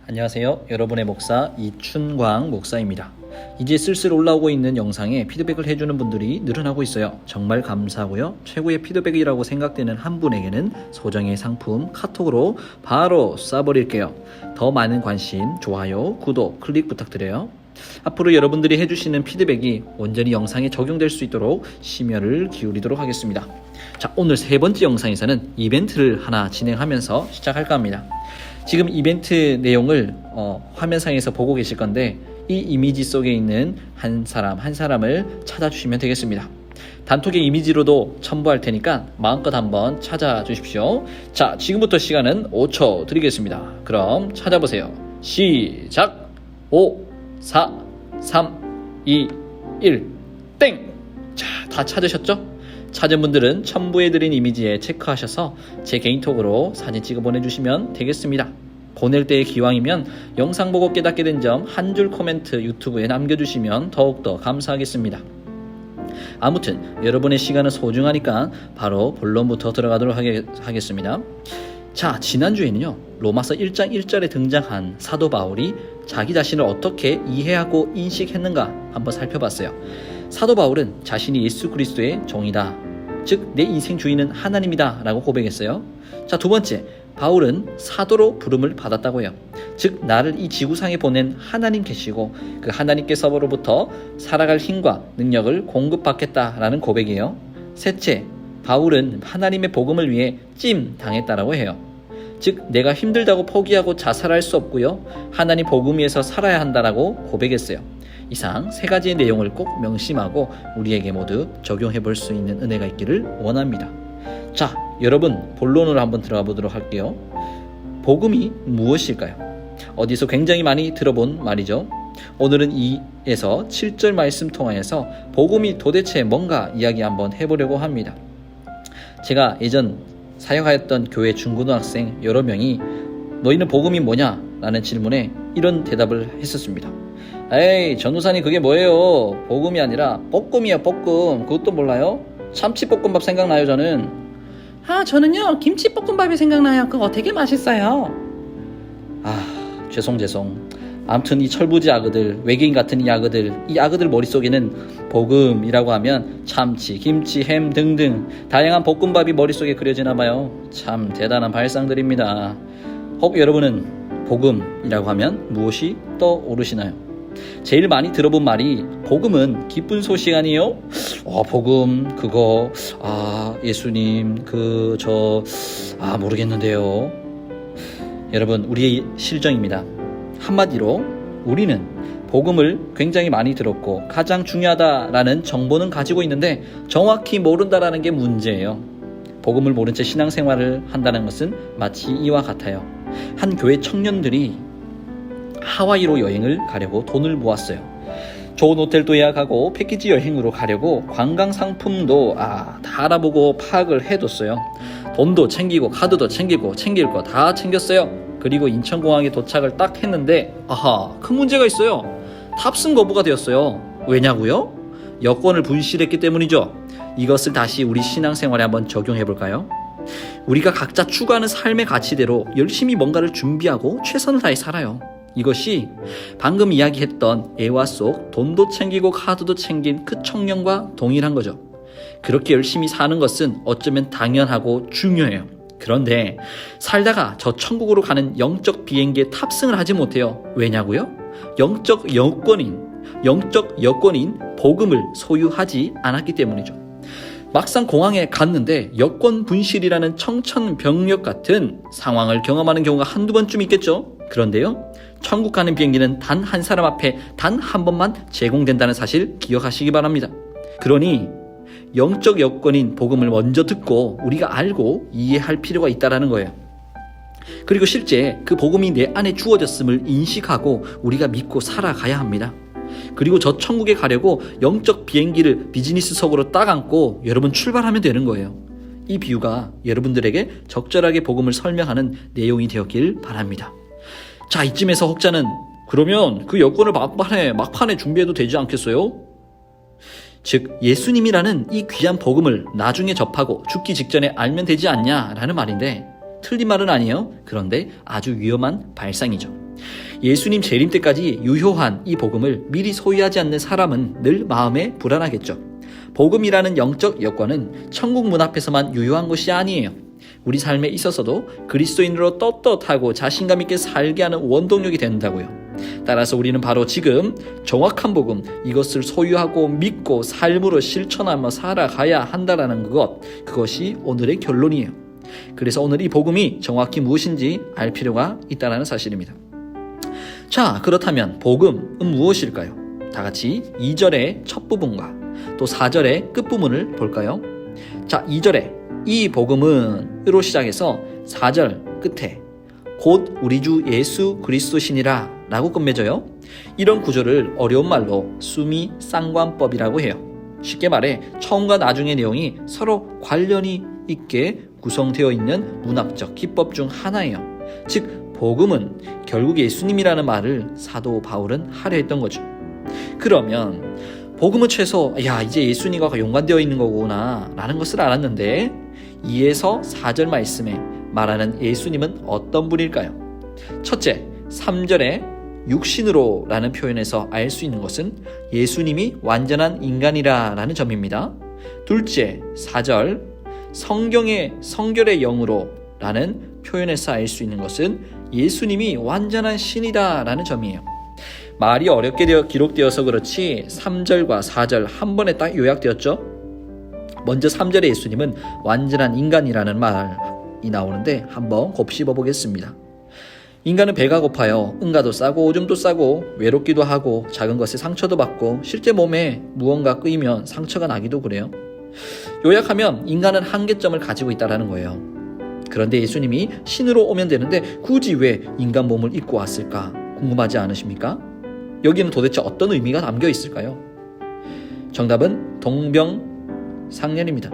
안녕하세요. 여러분의 목사 이춘광 목사입니다. 이제 슬슬 올라오고 있는 영상에 피드백을 해주는 분들이 늘어나고 있어요. 정말 감사하고요. 최고의 피드백이라고 생각되는 한 분에게는 소정의 상품 카톡으로 바로 쏴버릴게요. 더 많은 관심, 좋아요, 구독, 클릭 부탁드려요. 앞으로 여러분들이 해주시는 피드백이 온전히 영상에 적용될 수 있도록 심혈을 기울이도록 하겠습니다. 자, 오늘 세 번째 영상에서는 이벤트를 하나 진행하면서 시작할까 합니다. 지금 이벤트 내용을 화면상에서 보고 계실 건데 이 이미지 속에 있는 한 사람을 찾아주시면 되겠습니다. 단톡의 이미지로도 첨부할 테니까 마음껏 한번 찾아주십시오. 자, 지금부터 시간은 5초 드리겠습니다. 그럼 찾아보세요. 시작! 5, 4, 3, 2, 1, 땡! 자, 다 찾으셨죠? 찾은 분들은 첨부해드린 이미지에 체크하셔서 제 개인톡으로 사진 찍어 보내주시면 되겠습니다. 보낼 때의 기왕이면 영상 보고 깨닫게 된 점 한 줄 코멘트 유튜브에 남겨주시면 더욱더 감사하겠습니다. 아무튼 여러분의 시간은 소중하니까 바로 본론부터 들어가도록 하겠습니다. 자, 지난주에는요, 로마서 1장 1절에 등장한 사도 바울이 자기 자신을 어떻게 이해하고 인식했는가 한번 살펴봤어요. 사도 바울은 자신이 예수 그리스도의 종이다, 즉 내 인생 주인은 하나님이다 라고 고백했어요. 자, 두 번째, 바울은 사도로 부름을 받았다고 해요. 즉 나를 이 지구상에 보낸 하나님 계시고 그 하나님께서로부터 살아갈 힘과 능력을 공급받겠다라는 고백이에요. 셋째, 바울은 하나님의 복음을 위해 찜 당했다라고 해요. 즉 내가 힘들다고 포기하고 자살할 수 없고요, 하나님 복음 위에서 살아야 한다라고 고백했어요. 이상 세 가지의 내용을 꼭 명심하고 우리에게 모두 적용해 볼 수 있는 은혜가 있기를 원합니다. 자, 여러분 본론으로 한번 들어가 보도록 할게요. 복음이 무엇일까요? 어디서 굉장히 많이 들어본 말이죠. 오늘은 2에서 7절 말씀 통하여서 복음이 도대체 뭔가 이야기 한번 해보려고 합니다. 제가 예전 사역하였던 교회 중고등학생 여러 명이 너희는 복음이 뭐냐? 라는 질문에 이런 대답을 했었습니다. 에이, 전우사님 그게 뭐예요? 복음이 아니라 볶음이에요, 볶음. 그것도 몰라요? 참치볶음밥 생각나요, 저는. 저는요 김치볶음밥이 생각나요. 그거 되게 맛있어요. 죄송. 아무튼 이 철부지 아그들, 외계인 같은 이 아그들 머릿속에는 복음이라고 하면 참치, 김치, 햄 등등 다양한 볶음밥이 머릿속에 그려지나 봐요. 참 대단한 발상들입니다. 혹 여러분은 복음이라고 하면 무엇이 떠오르시나요? 제일 많이 들어본 말이 복음은 기쁜 소식 아니에요? 복음 그거 예수님 모르겠는데요. 여러분, 우리의 실정입니다. 한마디로 우리는 복음을 굉장히 많이 들었고 가장 중요하다라는 정보는 가지고 있는데 정확히 모른다라는 게 문제예요. 복음을 모른 채 신앙생활을 한다는 것은 마치 이와 같아요. 한 교회 청년들이 하와이로 여행을 가려고 돈을 모았어요. 좋은 호텔도 예약하고 패키지 여행으로 가려고 관광 상품도 다 알아보고 파악을 해뒀어요. 돈도 챙기고 카드도 챙기고 챙길 거 다 챙겼어요. 그리고 인천공항에 도착을 딱 했는데 큰 문제가 있어요. 탑승 거부가 되었어요. 왜냐고요? 여권을 분실했기 때문이죠. 이것을 다시 우리 신앙생활에 한번 적용해 볼까요? 우리가 각자 추구하는 삶의 가치대로 열심히 뭔가를 준비하고 최선을 다해 살아요. 이것이 방금 이야기했던 애화 속 돈도 챙기고 카드도 챙긴 그 청년과 동일한 거죠. 그렇게 열심히 사는 것은 어쩌면 당연하고 중요해요. 그런데 살다가 저 천국으로 가는 영적 비행기에 탑승을 하지 못해요. 왜냐고요? 영적 여권인 복음을 소유하지 않았기 때문이죠. 막상 공항에 갔는데 여권 분실이라는 청천벽력 같은 상황을 경험하는 경우가 한두 번쯤 있겠죠. 그런데요, 천국 가는 비행기는 단 한 사람 앞에 단 한 번만 제공된다는 사실 기억하시기 바랍니다. 그러니 영적 여권인 복음을 먼저 듣고 우리가 알고 이해할 필요가 있다는 거예요. 그리고 실제 그 복음이 내 안에 주어졌음을 인식하고 우리가 믿고 살아가야 합니다. 그리고 저 천국에 가려고 영적 비행기를 비즈니스석으로 딱 안고 여러분 출발하면 되는 거예요. 이 비유가 여러분들에게 적절하게 복음을 설명하는 내용이 되었길 바랍니다. 자, 이쯤에서 혹자는 그러면 그 여권을 막판에 준비해도 되지 않겠어요? 즉 예수님이라는 이 귀한 복음을 나중에 접하고 죽기 직전에 알면 되지 않냐라는 말인데, 틀린 말은 아니에요. 그런데 아주 위험한 발상이죠. 예수님 재림 때까지 유효한 이 복음을 미리 소유하지 않는 사람은 늘 마음에 불안하겠죠. 복음이라는 영적 여권은 천국 문 앞에서만 유효한 것이 아니에요. 우리 삶에 있어서도 그리스도인으로 떳떳하고 자신감 있게 살게 하는 원동력이 된다고요. 따라서 우리는 바로 지금 정확한 복음, 이것을 소유하고 믿고 삶으로 실천하며 살아가야 한다는 그것이 오늘의 결론이에요. 그래서 오늘 이 복음이 정확히 무엇인지 알 필요가 있다는 사실입니다. 자, 그렇다면 복음은 무엇일까요? 다 같이 2절의 첫 부분과 또 4절의 끝부분을 볼까요? 자, 2절에 이 복음은으로 시작해서 4절 끝에 곧 우리 주 예수 그리스도시니라 라고 끝맺어요. 이런 구조를 어려운 말로 수미 쌍관법이라고 해요. 쉽게 말해 처음과 나중의 내용이 서로 관련이 있게 구성되어 있는 문학적 기법 중 하나예요. 즉 복음은 결국 예수님이라는 말을 사도 바울은 하려 했던 거죠. 그러면 복음은 최소 이제 예수님과 연관되어 있는 거구나 라는 것을 알았는데 2에서 4절 말씀에 말하는 예수님은 어떤 분일까요? 첫째, 3절에 육신으로 라는 표현에서 알 수 있는 것은 예수님이 완전한 인간이라 라는 점입니다. 둘째, 4절 성결의 영으로 라는 표현에서 알 수 있는 것은 예수님이 완전한 신이다 라는 점이에요. 말이 어렵게 기록되어서 그렇지 3절과 4절 한 번에 딱 요약되었죠. 먼저 3절의 예수님은 완전한 인간이라는 말이 나오는데 한번 곱씹어 보겠습니다. 인간은 배가 고파요. 응가도 싸고 오줌도 싸고 외롭기도 하고 작은 것에 상처도 받고 실제 몸에 무언가 끄이면 상처가 나기도 그래요. 요약하면 인간은 한계점을 가지고 있다는 거예요. 그런데 예수님이 신으로 오면 되는데 굳이 왜 인간 몸을 입고 왔을까 궁금하지 않으십니까? 여기는 도대체 어떤 의미가 담겨 있을까요? 정답은 동병상련입니다.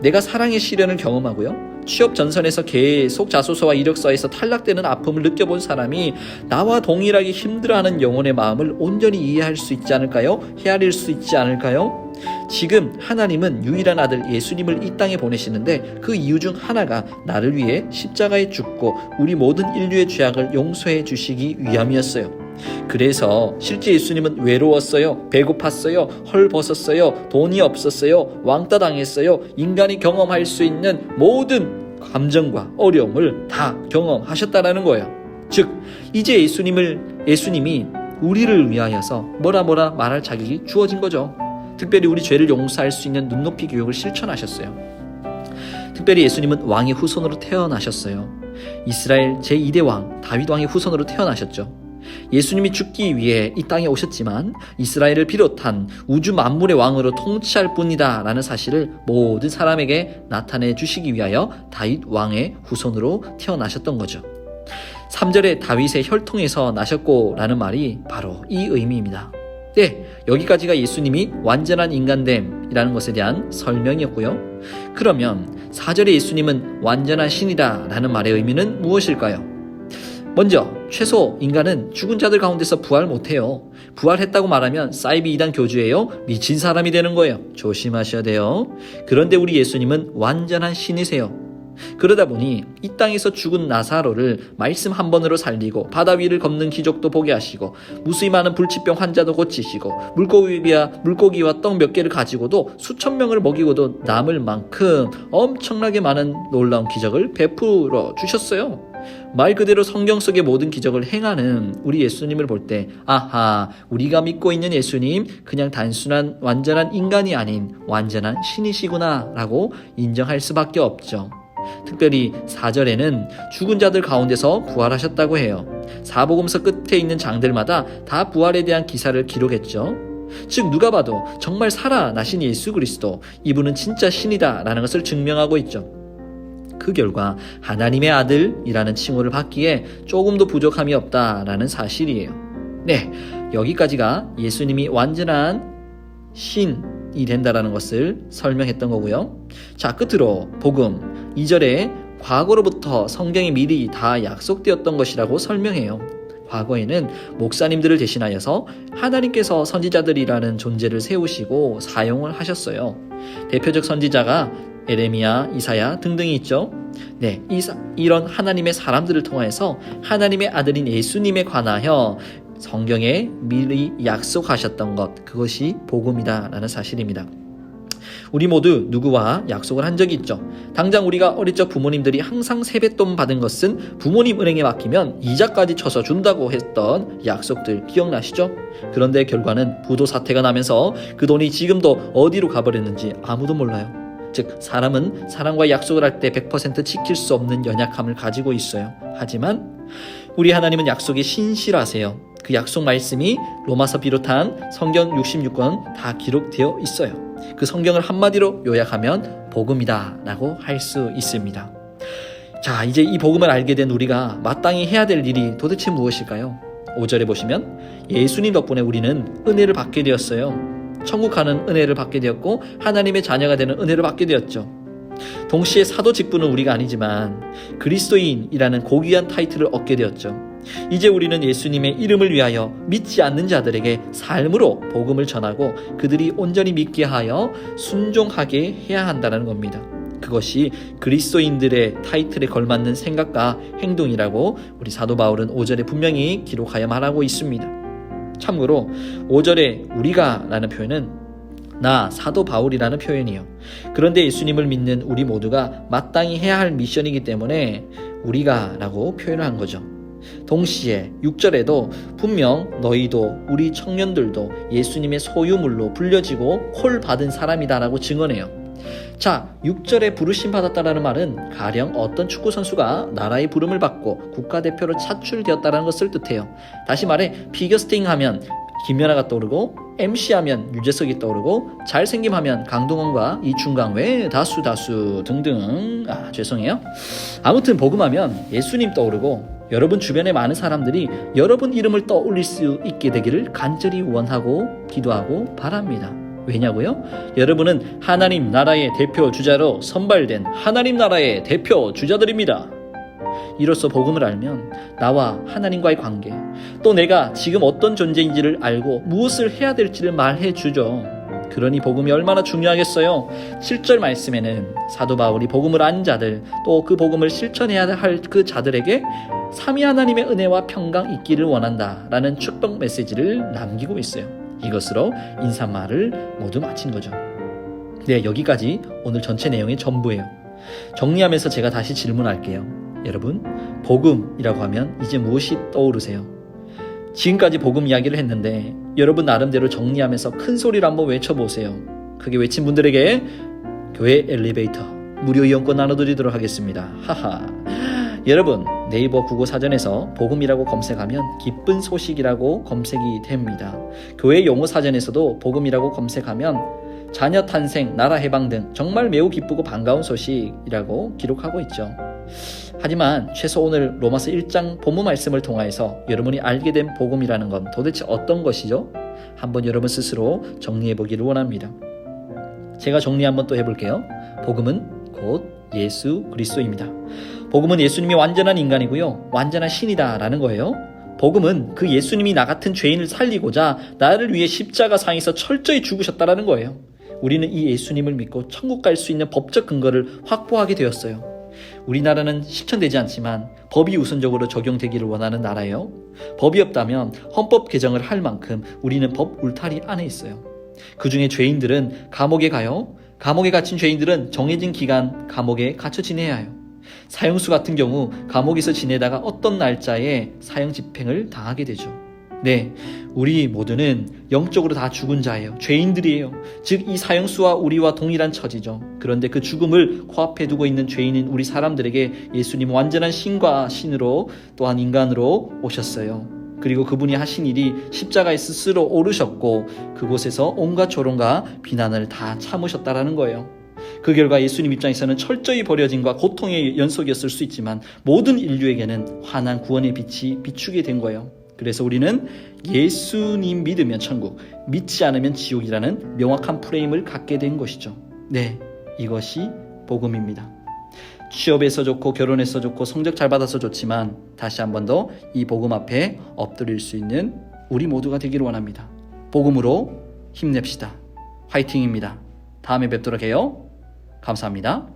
내가 사랑의 시련을 경험하고요. 취업 전선에서 계속 자소서와 이력서에서 탈락되는 아픔을 느껴본 사람이 나와 동일하게 힘들어하는 영혼의 마음을 온전히 이해할 수 있지 않을까요? 헤아릴 수 있지 않을까요? 지금 하나님은 유일한 아들 예수님을 이 땅에 보내시는데 그 이유 중 하나가 나를 위해 십자가에 죽고 우리 모든 인류의 죄악을 용서해 주시기 위함이었어요. 그래서 실제 예수님은 외로웠어요. 배고팠어요. 헐벗었어요. 돈이 없었어요. 왕따 당했어요. 인간이 경험할 수 있는 모든 감정과 어려움을 다 경험하셨다라는 거예요. 즉 이제 예수님이 우리를 위하여서 뭐라 말할 자격이 주어진 거죠. 특별히 우리 죄를 용서할 수 있는 눈높이 교육을 실천하셨어요. 특별히 예수님은 왕의 후손으로 태어나셨어요. 이스라엘 제2대 왕 다윗 왕의 후손으로 태어나셨죠. 예수님이 죽기 위해 이 땅에 오셨지만 이스라엘을 비롯한 우주 만물의 왕으로 통치할 뿐이다 라는 사실을 모든 사람에게 나타내 주시기 위하여 다윗 왕의 후손으로 태어나셨던 거죠. 3절에 다윗의 혈통에서 나셨고 라는 말이 바로 이 의미입니다. 네, 여기까지가 예수님이 완전한 인간됨이라는 것에 대한 설명이었고요. 그러면 4절에 예수님은 완전한 신이다 라는 말의 의미는 무엇일까요? 먼저 최소 인간은 죽은 자들 가운데서 부활 못해요. 부활했다고 말하면 사이비 이단 교주예요. 미친 사람이 되는 거예요. 조심하셔야 돼요. 그런데 우리 예수님은 완전한 신이세요. 그러다 보니 이 땅에서 죽은 나사로를 말씀 한 번으로 살리고 바다 위를 걷는 기적도 보게 하시고 무수히 많은 불치병 환자도 고치시고 물고기와 떡 몇 개를 가지고도 수천 명을 먹이고도 남을 만큼 엄청나게 많은 놀라운 기적을 베풀어 주셨어요. 말 그대로 성경 속의 모든 기적을 행하는 우리 예수님을 볼 때 아하, 우리가 믿고 있는 예수님 그냥 단순한 완전한 인간이 아닌 완전한 신이시구나 라고 인정할 수밖에 없죠. 특별히 4절에는 죽은 자들 가운데서 부활하셨다고 해요. 사복음서 끝에 있는 장들마다 다 부활에 대한 기사를 기록했죠. 즉 누가 봐도 정말 살아나신 예수 그리스도, 이분은 진짜 신이다 라는 것을 증명하고 있죠. 그 결과 하나님의 아들이라는 칭호를 받기에 조금도 부족함이 없다라는 사실이에요. 네, 여기까지가 예수님이 완전한 신이 된다라는 것을 설명했던 거고요. 자, 끝으로 복음 2절에 과거로부터 성경이 미리 다 약속되었던 것이라고 설명해요. 과거에는 목사님들을 대신하여서 하나님께서 선지자들이라는 존재를 세우시고 사용을 하셨어요. 대표적 선지자가 에레미야, 이사야 등등이 있죠. 네, 이런 하나님의 사람들을 통해서 하나님의 아들인 예수님에 관하여 성경에 미리 약속하셨던 것, 그것이 복음이다 라는 사실입니다. 우리 모두 누구와 약속을 한 적이 있죠. 당장 우리가 어릴 적 부모님들이 항상 세뱃돈 받은 것은 부모님 은행에 맡기면 이자까지 쳐서 준다고 했던 약속들 기억나시죠? 그런데 결과는 부도 사태가 나면서 그 돈이 지금도 어디로 가버렸는지 아무도 몰라요. 즉 사람은 사람과 약속을 할 때 100% 지킬 수 없는 연약함을 가지고 있어요. 하지만 우리 하나님은 약속에 신실하세요. 그 약속 말씀이 로마서 비롯한 성경 66권 다 기록되어 있어요. 그 성경을 한마디로 요약하면 복음이다 라고 할 수 있습니다. 자, 이제 이 복음을 알게 된 우리가 마땅히 해야 될 일이 도대체 무엇일까요? 5절에 보시면 예수님 덕분에 우리는 은혜를 받게 되었어요. 천국 가는 은혜를 받게 되었고 하나님의 자녀가 되는 은혜를 받게 되었죠. 동시에 사도 직분은 우리가 아니지만 그리스도인이라는 고귀한 타이틀을 얻게 되었죠. 이제 우리는 예수님의 이름을 위하여 믿지 않는 자들에게 삶으로 복음을 전하고 그들이 온전히 믿게 하여 순종하게 해야 한다는 겁니다. 그것이 그리스도인들의 타이틀에 걸맞는 생각과 행동이라고 우리 사도 바울은 5절에 분명히 기록하여 말하고 있습니다. 참고로 5절에 우리가 라는 표현은 나 사도 바울이라는 표현이에요. 그런데 예수님을 믿는 우리 모두가 마땅히 해야 할 미션이기 때문에 우리가 라고 표현을 한 거죠. 동시에 6절에도 분명 너희도 우리 청년들도 예수님의 소유물로 불려지고 콜 받은 사람이다 라고 증언해요. 자, 6절에 부르심 받았다라는 말은 가령 어떤 축구선수가 나라의 부름을 받고 국가대표로 차출되었다는 것을 뜻해요. 다시 말해 피겨스팅 하면 김연아가 떠오르고 MC 하면 유재석이 떠오르고 잘생김 하면 강동원과 이충강 외 다수 등등. 죄송해요. 아무튼 복음하면 예수님 떠오르고 여러분 주변의 많은 사람들이 여러분 이름을 떠올릴 수 있게 되기를 간절히 원하고 기도하고 바랍니다. 왜냐고요? 여러분은 하나님 나라의 대표 주자로 선발된 하나님 나라의 대표 주자들입니다. 이로써 복음을 알면 나와 하나님과의 관계, 또 내가 지금 어떤 존재인지를 알고 무엇을 해야 될지를 말해주죠. 그러니 복음이 얼마나 중요하겠어요. 7절 말씀에는 사도 바울이 복음을 안 자들, 또 그 복음을 실천해야 할 그 자들에게 삼위 하나님의 은혜와 평강 있기를 원한다 라는 축복 메시지를 남기고 있어요. 이것으로 인사말을 모두 마친 거죠. 네, 여기까지 오늘 전체 내용의 전부예요. 정리하면서 제가 다시 질문할게요. 여러분, 복음이라고 하면 이제 무엇이 떠오르세요? 지금까지 복음 이야기를 했는데 여러분 나름대로 정리하면서 큰 소리로 한번 외쳐보세요. 그게 외친 분들에게 교회 엘리베이터 무료 이용권 나눠드리도록 하겠습니다. 하하. 여러분, 네이버 국어 사전에서 복음이라고 검색하면 기쁜 소식이라고 검색이 됩니다. 교회 용어 사전에서도 복음이라고 검색하면 자녀 탄생, 나라 해방 등 정말 매우 기쁘고 반가운 소식이라고 기록하고 있죠. 하지만 최소 오늘 로마서 1장 본문 말씀을 통하여서 여러분이 알게 된 복음이라는 건 도대체 어떤 것이죠? 한번 여러분 스스로 정리해 보기를 원합니다. 제가 정리 한번 또 해볼게요. 복음은 곧 예수 그리스도입니다. 복음은 예수님이 완전한 인간이고요, 완전한 신이다 라는 거예요. 복음은 그 예수님이 나 같은 죄인을 살리고자 나를 위해 십자가상에서 철저히 죽으셨다라는 거예요. 우리는 이 예수님을 믿고 천국 갈 수 있는 법적 근거를 확보하게 되었어요. 우리나라는 실천되지 않지만 법이 우선적으로 적용되기를 원하는 나라예요. 법이 없다면 헌법 개정을 할 만큼 우리는 법 울타리 안에 있어요. 그 중에 죄인들은 감옥에 가요. 감옥에 갇힌 죄인들은 정해진 기간 감옥에 갇혀 지내야 해요. 사형수 같은 경우 감옥에서 지내다가 어떤 날짜에 사형 집행을 당하게 되죠. 네, 우리 모두는 영적으로 다 죽은 자예요. 죄인들이에요. 즉 이 사형수와 우리와 동일한 처지죠. 그런데 그 죽음을 코앞에 두고 있는 죄인인 우리 사람들에게 예수님은 완전한 신과 신으로 또한 인간으로 오셨어요. 그리고 그분이 하신 일이 십자가에 스스로 오르셨고 그곳에서 온갖 조롱과 비난을 다 참으셨다라는 거예요. 그 결과 예수님 입장에서는 철저히 버려짐과 고통의 연속이었을 수 있지만 모든 인류에게는 환한 구원의 빛이 비추게 된 거예요. 그래서 우리는 예수님 믿으면 천국, 믿지 않으면 지옥이라는 명확한 프레임을 갖게 된 것이죠. 네, 이것이 복음입니다. 취업해서 좋고 결혼해서 좋고 성적 잘 받아서 좋지만 다시 한 번 더 이 복음 앞에 엎드릴 수 있는 우리 모두가 되기를 원합니다. 복음으로 힘냅시다. 화이팅입니다. 다음에 뵙도록 해요. 감사합니다.